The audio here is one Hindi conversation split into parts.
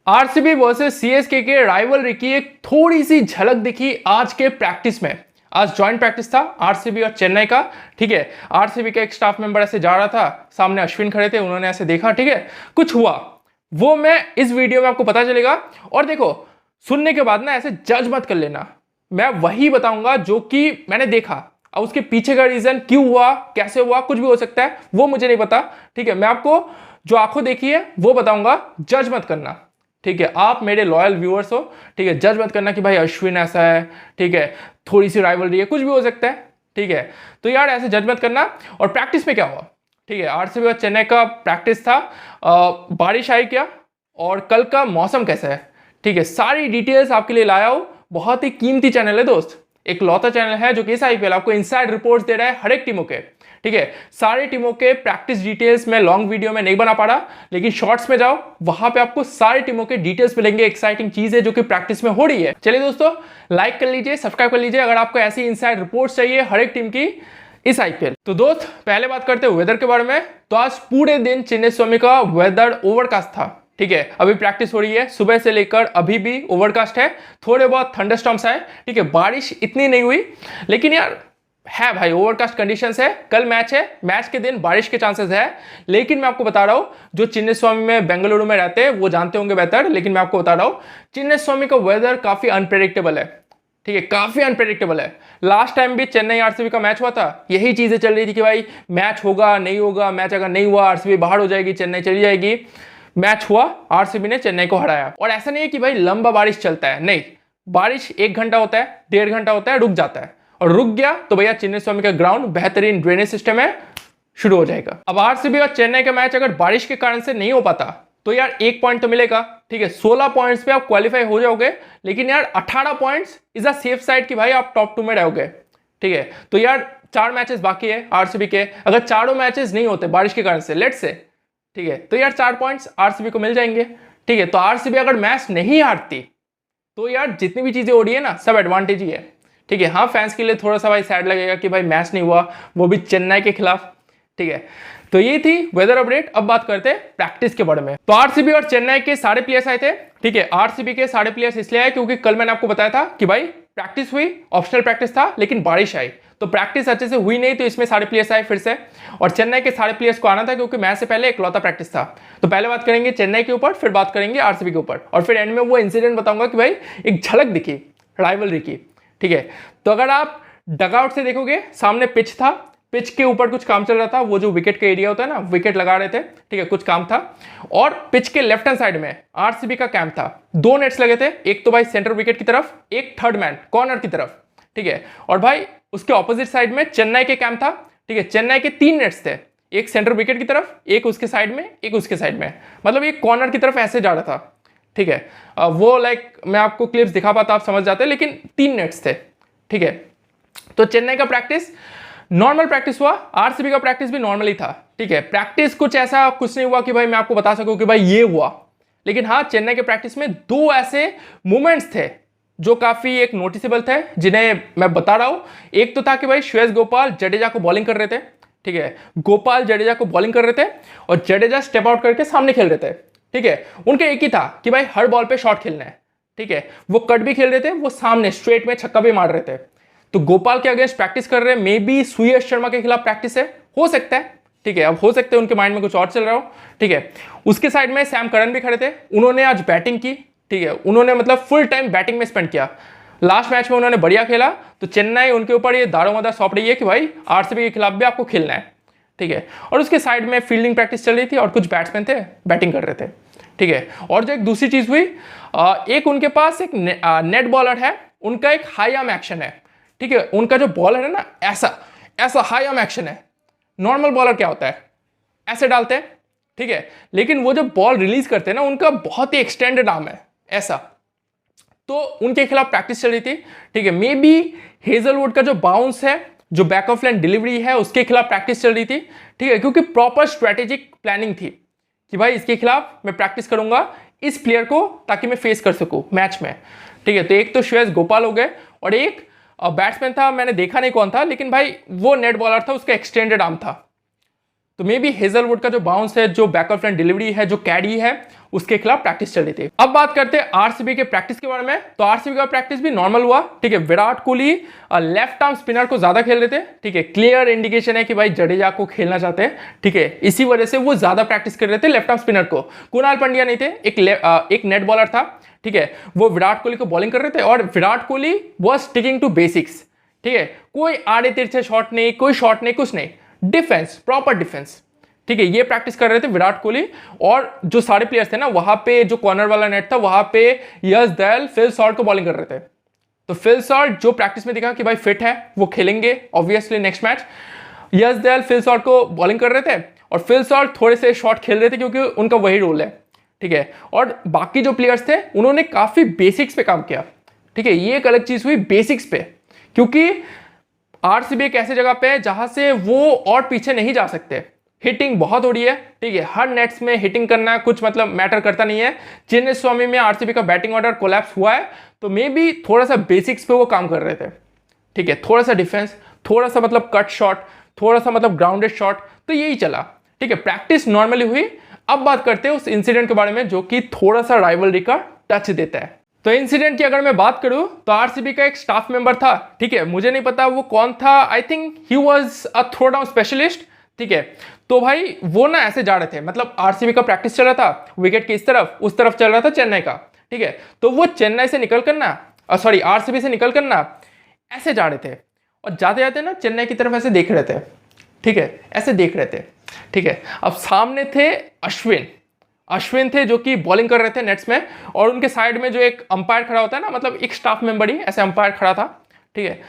आरसीबी वर्सेस सीएसके के राइवलरी की एक थोड़ी सी झलक दिखी आज के प्रैक्टिस में। आज जॉइंट प्रैक्टिस था आरसीबी और चेन्नई का। ठीक है, आरसीबी का एक स्टाफ मेंबर ऐसे जा रहा था, सामने अश्विन खड़े थे, उन्होंने ऐसे देखा, ठीक है, कुछ हुआ, वो मैं इस वीडियो में आपको पता चलेगा। और देखो, सुनने के बाद ना ऐसे जज मत कर लेना, मैं वही बताऊंगा जो कि मैंने देखा। अब उसके पीछे का रीजन क्यों हुआ, कैसे हुआ, कुछ भी हो सकता है, वो मुझे नहीं पता। ठीक है, मैं आपको जो आंखों देखी है वो बताऊंगा, जज मत करना। ठीक है, आप मेरे लॉयल व्यूअर्स हो, ठीक है, जज मत करना कि भाई अश्विन ऐसा है, ठीक है, थोड़ी सी राइवलरी है, कुछ भी हो सकता है। ठीक है, तो यार ऐसे जज मत करना। और प्रैक्टिस में क्या हुआ, ठीक है, आरसीबी और चेन्नई का प्रैक्टिस था। बारिश आई क्या और कल का मौसम कैसा है, ठीक है, सारी डिटेल्स आपके लिए लाया हूं। बहुत ही कीमती चैनल है दोस्त, एक लौता चैनल है जो कि इस आईपीएल आपको इनसाइड रिपोर्ट्स दे रहा है हर एक टीमों के। ठीक है, सारे टीमों के प्रैक्टिस डिटेल्स में लॉन्ग वीडियो में नहीं बना पा रहा, लेकिन शॉर्ट्स में जाओ, वहां पे आपको सारे टीमों के डिटेल्स मिलेंगे, एक्साइटिंग चीज है जो कि प्रैक्टिस में हो रही है। चलिए दोस्तों, लाइक कर लीजिए, सब्सक्राइब कर लीजिए अगर आपको ऐसी इनसाइड रिपोर्ट्स चाहिए हर एक टीम की इस आईपीएल। तो दोस्त, पहले बात करते हैं वेदर के बारे में। तो आज पूरे दिन चिन्नास्वामी का वेदर ओवरकास्ट था। ठीक है, अभी प्रैक्टिस हो रही है, सुबह से लेकर अभी भी ओवरकास्ट है, थोड़े बहुत थंडरस्टॉर्म्स आए। ठीक है, बारिश इतनी नहीं हुई, लेकिन यार है भाई, ओवरकास्ट कंडीशंस है। कल मैच है, मैच के दिन बारिश के चांसेस है, लेकिन मैं आपको बता रहा हूं, जो चिन्नास्वामी में बेंगलुरु में रहते हैं वो जानते होंगे बेहतर, लेकिन मैं आपको बता रहा हूं, चिन्नास्वामी का वेदर काफी अनप्रेडिक्टेबल है। ठीक है, काफी अनप्रेडिक्टेबल है। लास्ट टाइम भी चेन्नई आरसीबी का मैच हुआ था, यही चीजें चल रही थी कि भाई मैच होगा नहीं होगा, मैच अगर नहीं हुआ आरसीबी बाहर हो जाएगी, चेन्नई चली जाएगी। मैच हुआ, आरसीबी ने चेन्नई को हराया। और ऐसा नहीं है कि भाई लंबा बारिश चलता है, नहीं, बारिश 1 घंटा होता है, 1.5 घंटा होता है, रुक जाता है, और रुक गया तो भैया चिन्नास्वामी का ग्राउंड बेहतरीन ड्रेनेज सिस्टम है, शुरू हो जाएगा। अब आरसीबी और चेन्नई का मैच अगर बारिश के कारण से नहीं हो पाता तो यार 1 पॉइंट तो मिलेगा। ठीक है, 16 पॉइंट्स पे आप क्वालिफाई हो जाओगे, लेकिन यार 18 points is a safe side कि भाई आप टॉप 2 में रहोगे। ठीक है, तो यार 4 मैचेस बाकी है आरसीबी के, अगर चारों मैचेस नहीं होते बारिश के कारण से, लेट्स से, ठीक है, तो यार 4 पॉइंट्स आरसीबी को मिल जाएंगे। ठीक है, तो आरसीबी अगर मैच नहीं हारती तो यार जितनी भी चीजें हो रही है ना, सब एडवांटेज ही है। ठीक है, हाँ, फैंस के लिए थोड़ा सा भाई सैड लगेगा कि भाई मैच नहीं हुआ, वो भी चेन्नई के खिलाफ। ठीक है, तो ये थी वेदर अपडेट। अब बात करते हैं प्रैक्टिस के बारे में। तो आरसीबी और चेन्नई के सारे प्लेयर्स आए थे। ठीक है, आरसीबी के सारे प्लेयर्स इसलिए आए क्योंकि कल मैंने आपको बताया था कि भाई प्रैक्टिस हुई, ऑप्शनल प्रैक्टिस था, लेकिन बारिश आई तो प्रैक्टिस अच्छे से हुई नहीं, तो इसमें सारे प्लेयर्स आए फिर से। और चेन्नई के सारे प्लेयर्स को आना था क्योंकि मैच से पहले इकलौता प्रैक्टिस था। तो पहले बात करेंगे चेन्नई के ऊपर, फिर बात करेंगे आरसीबी के ऊपर, और फिर एंड में वो इंसिडेंट बताऊंगा कि भाई एक झलक दिखी राइवलरी की। ठीक है, तो अगर आप डगआउट से देखोगे, सामने पिच था, पिच के ऊपर कुछ काम चल रहा था, वो जो विकेट का एरिया होता है ना, विकेट लगा रहे थे। ठीक है, कुछ काम था। और पिच के लेफ्ट हैंड साइड में आरसीबी का कैंप था, 2 नेट्स लगे थे, एक तो भाई सेंटर विकेट की तरफ, एक थर्ड मैन कॉर्नर की तरफ। ठीक है, और भाई उसके ऑपोजिट साइड में चेन्नई के कैंप था। ठीक है, चेन्नई के 3 नेट्स थे, एक सेंटर विकेट की तरफ, एक उसके साइड में, एक उसके साइड में, मतलब एक कॉर्नर की तरफ ऐसे जा रहा था। ठीक है, वो लाइक मैं आपको क्लिप्स दिखा पाता, आप समझ जाते, लेकिन 3 नेट्स थे। ठीक है, तो चेन्नई का प्रैक्टिस नॉर्मल प्रैक्टिस हुआ, आरसीबी का प्रैक्टिस भी नॉर्मल ही था। ठीक है, प्रैक्टिस कुछ ऐसा कुछ नहीं हुआ कि भाई मैं आपको बता सकूं कि भाई ये हुआ, लेकिन हाँ, चेन्नई के प्रैक्टिस में 2 ऐसे मोमेंट्स थे जो काफी एक नोटिसेबल थे, जिन्हें मैं बता रहा हूं। एक तो था कि भाई श्रेयस गोपाल जडेजा को बॉलिंग कर रहे थे। ठीक है, गोपाल जडेजा को बॉलिंग कर रहे थे और जडेजा स्टेप आउट करके सामने खेल रहे थे। ठीक है, उनके एक ही था कि भाई हर बॉल पे शॉट खेलना है। ठीक है, वो कट भी खेल रहे थे, वो सामने स्ट्रेट में छक्का भी मार रहे थे। तो गोपाल के अगेंस्ट प्रैक्टिस कर रहे हैं, मे बी सुयश शर्मा के खिलाफ प्रैक्टिस है, हो सकता है। ठीक है, अब हो सकता है उनके माइंड में कुछ और चल रहा हो। ठीक है, उसके साइड में सैम करन भी खड़े थे, उन्होंने आज बैटिंग की। ठीक है, उन्होंने मतलब फुल टाइम बैटिंग में स्पेंड किया, लास्ट मैच में उन्होंने बढ़िया खेला, तो चेन्नई उनके ऊपर ये दारोमदार सौंप रही है कि भाई आरसीबी के खिलाफ भी आपको खेलना है। ठीक है, और उसके साइड में फील्डिंग प्रैक्टिस चल रही थी और कुछ बैट्समैन थे बैटिंग कर रहे थे। ठीक है, और जो एक दूसरी चीज हुई, एक उनके पास एक नेट बॉलर है, उनका एक हाई आर्म एक्शन है। ठीक है, उनका जो बॉलर है ना, ऐसा ऐसा हाई आर्म एक्शन है। नॉर्मल बॉलर क्या होता है, ऐसे डालते हैं। ठीक है, लेकिन वो जो बॉल रिलीज करते हैं ना, उनका बहुत ही एक्सटेंडेड आर्म है ऐसा। तो उनके खिलाफ प्रैक्टिस चल रही थी। ठीक है, मे बी हेजलवुड का जो बाउंस है, जो बैक ऑफ लाइन डिलीवरी है, उसके खिलाफ प्रैक्टिस चल रही थी। ठीक है, क्योंकि प्रॉपर स्ट्रेटेजिक प्लानिंग थी कि भाई इसके खिलाफ मैं प्रैक्टिस करूंगा इस प्लेयर को, ताकि मैं फेस कर सकूं मैच में। ठीक है, तो एक तो श्रेयस गोपाल हो गए, और एक बैट्समैन था, मैंने देखा नहीं कौन था, लेकिन भाई वो नेट बॉलर था, उसका एक्सटेंडेड आर्म था। तो मे बी हेजलवुड का जो बाउंस है, जो बैक ऑफ लाइन डिलीवरी है, जो कैडी है, उसके खिलाफ प्रैक्टिस चल रही थी। अब बात करते हैं आरसीबी के प्रैक्टिस के बारे में। तो आरसीबी का प्रैक्टिस भी नॉर्मल हुआ, ठीक है। Virat Kohli left arm spinner को ज्यादा खेल रहे थे, ठीक है। क्लियर इंडिकेशन है कि भाई जडेजा को खेलना चाहते हैं, ठीक है। इसी वजह से वो ज्यादा प्रैक्टिस कर रहे थे लेफ्ट आर्म स्पिनर को। कुणाल पांड्या नहीं थे, एक नेट बॉलर था, ठीक है। वो विराट कोहली को बॉलिंग कर रहे थे और Virat Kohli was sticking to basics, ठीक है। कोई आड़े तिरछे शॉट नहीं, कोई शॉट नहीं, कुछ नहीं, डिफेंस, प्रॉपर डिफेंस, ठीक है। ये प्रैक्टिस कर रहे थे विराट कोहली। और जो सारे प्लेयर्स थे ना, वहां पे जो कॉर्नर वाला नेट था वहां पे यश दयाल, फिल सॉल्ट को बॉलिंग कर रहे थे। तो फिल सॉल्ट जो प्रैक्टिस में दिखा कि भाई फिट है, वो खेलेंगे ऑब्वियसली नेक्स्ट मैच। यश दयाल फिल सॉल्ट को बॉलिंग कर रहे थे और फिल सॉल्ट थोड़े से शॉट खेल रहे थे क्योंकि उनका वही रोल है, ठीक है। और बाकी जो प्लेयर्स थे उन्होंने काफी बेसिक्स पे काम किया, ठीक है। ये एक अलग चीज हुई बेसिक्स पे, क्योंकि आरसीबी एक ऐसे जगह पे है जहां से वो और पीछे नहीं जा सकते। हिटिंग बहुत हो रही है, ठीक है। हर नेट्स में हिटिंग करना कुछ मतलब मैटर करता नहीं है। चिन्नस्वामी में आरसीबी का बैटिंग ऑर्डर कोलैप्स हुआ है, तो मे बी थोड़ा सा बेसिक्स पे वो काम कर रहे थे, ठीक है। थोड़ा सा डिफेंस, थोड़ा सा मतलब कट शॉट, थोड़ा सा मतलब ग्राउंडेड शॉट, तो यही चला, ठीक है। प्रैक्टिस नॉर्मली हुई। अब बात करते हैं उस इंसिडेंट के बारे में जो कि थोड़ा सा राइवलरी का टच देता है। तो इंसिडेंट की अगर मैं बात करूं तो आरसीबी का एक स्टाफ मेंबर था, ठीक है। मुझे नहीं पता वो कौन था, I think he was a throw down specialist, ठीक है। तो भाई वो ना ऐसे जा रहे थे, मतलब आरसीबी का प्रैक्टिस चल रहा था, विकेट की इस तरफ उस तरफ चल रहा था चेन्नई का, ठीक है। तो वो चेन्नई से निकल कर ना, सॉरी आरसीबी से निकल कर ना ऐसे जा रहे थे और जाते जाते ना चेन्नई की तरफ ऐसे देख रहे थे, ठीक है, ऐसे देख रहे थे, ठीक है। अब सामने थे अश्विन थे जो कि बॉलिंग कर रहे थे नेट्स में, और उनके साइड में जो एक अंपायर खड़ा होता है ना, मतलब एक स्टाफ मेंबर ही ऐसे अंपायर खड़ा था, ठीक है।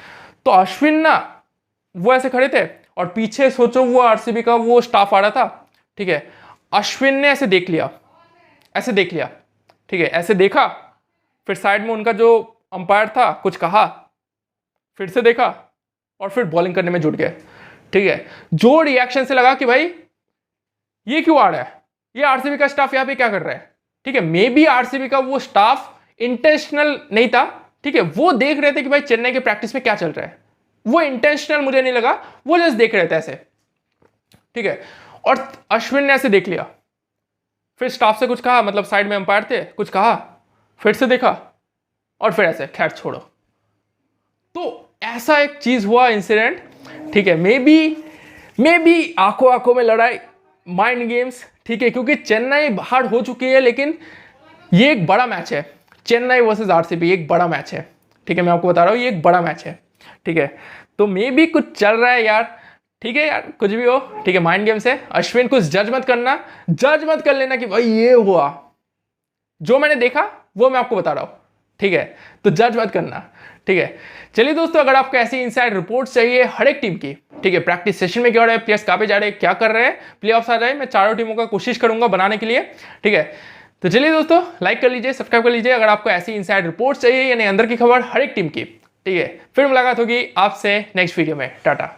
तो अश्विन ना वो ऐसे खड़े थे और पीछे सोचो वो आरसीबी का वो स्टाफ आ रहा था, ठीक है। अश्विन ने ऐसे देख लिया, ठीक है, ऐसे देखा, फिर साइड में उनका जो अंपायर था कुछ कहा, फिर से देखा और फिर बॉलिंग करने में जुट गए, ठीक है। जो रिएक्शन से लगा कि भाई ये क्यों आ रहा है, ये आरसीबी का स्टाफ यहां पे क्या कर रहा है, ठीक है। मे बी आरसीबी का वो स्टाफ इंटेंशनल नहीं था, ठीक है। वो देख रहे थे कि भाई चेन्नई के प्रैक्टिस में क्या चल रहा है, वो इंटेंशनल मुझे नहीं लगा, वो जस्ट देख रहे थे ऐसे, ठीक है। और अश्विन ने ऐसे देख लिया, फिर स्टाफ से कुछ कहा, मतलब साइड में अंपायर थे, कुछ कहा, फिर से देखा और फिर ऐसे खैर छोड़ो। तो ऐसा एक चीज हुआ इंसिडेंट, ठीक है। मे बी आंखों आंखों में लड़ाई, माइंड गेम्स, ठीक है। क्योंकि चेन्नई बाहर हो चुकी है, लेकिन ये एक बड़ा मैच है, चेन्नई वर्सेस आरसीबी एक बड़ा मैच है, ठीक है। मैं आपको बता रहा हूँ ये एक बड़ा मैच है, ठीक है। तो मे बी कुछ चल रहा है यार, ठीक है यार, कुछ भी हो, ठीक है। माइंड गेम्स है। अश्विन कुछ जज मत कर लेना कि भाई ये हुआ, जो मैंने देखा वो मैं आपको बता रहा हूं, ठीक है। तो जज मत करना, ठीक है। चलिए दोस्तों, अगर आपको ऐसी इनसाइड रिपोर्ट चाहिए हर एक टीम की, ठीक है, प्रैक्टिस सेशन में क्या हो रहा है, प्लेयर्स कहां पे जा रहे हैं, क्या कर रहे हैं, प्लेऑफ्स आ जाए, मैं चारों टीमों का कोशिश करूंगा बनाने के लिए, ठीक है। तो चलिए दोस्तों, लाइक कर लीजिए, सब्सक्राइब कर लीजिए अगर आपको ऐसी इनसाइड रिपोर्ट चाहिए, यानी अंदर की खबर हर एक टीम की, ठीक है। फिर मुलाकात होगी आपसे नेक्स्ट वीडियो में। टाटा।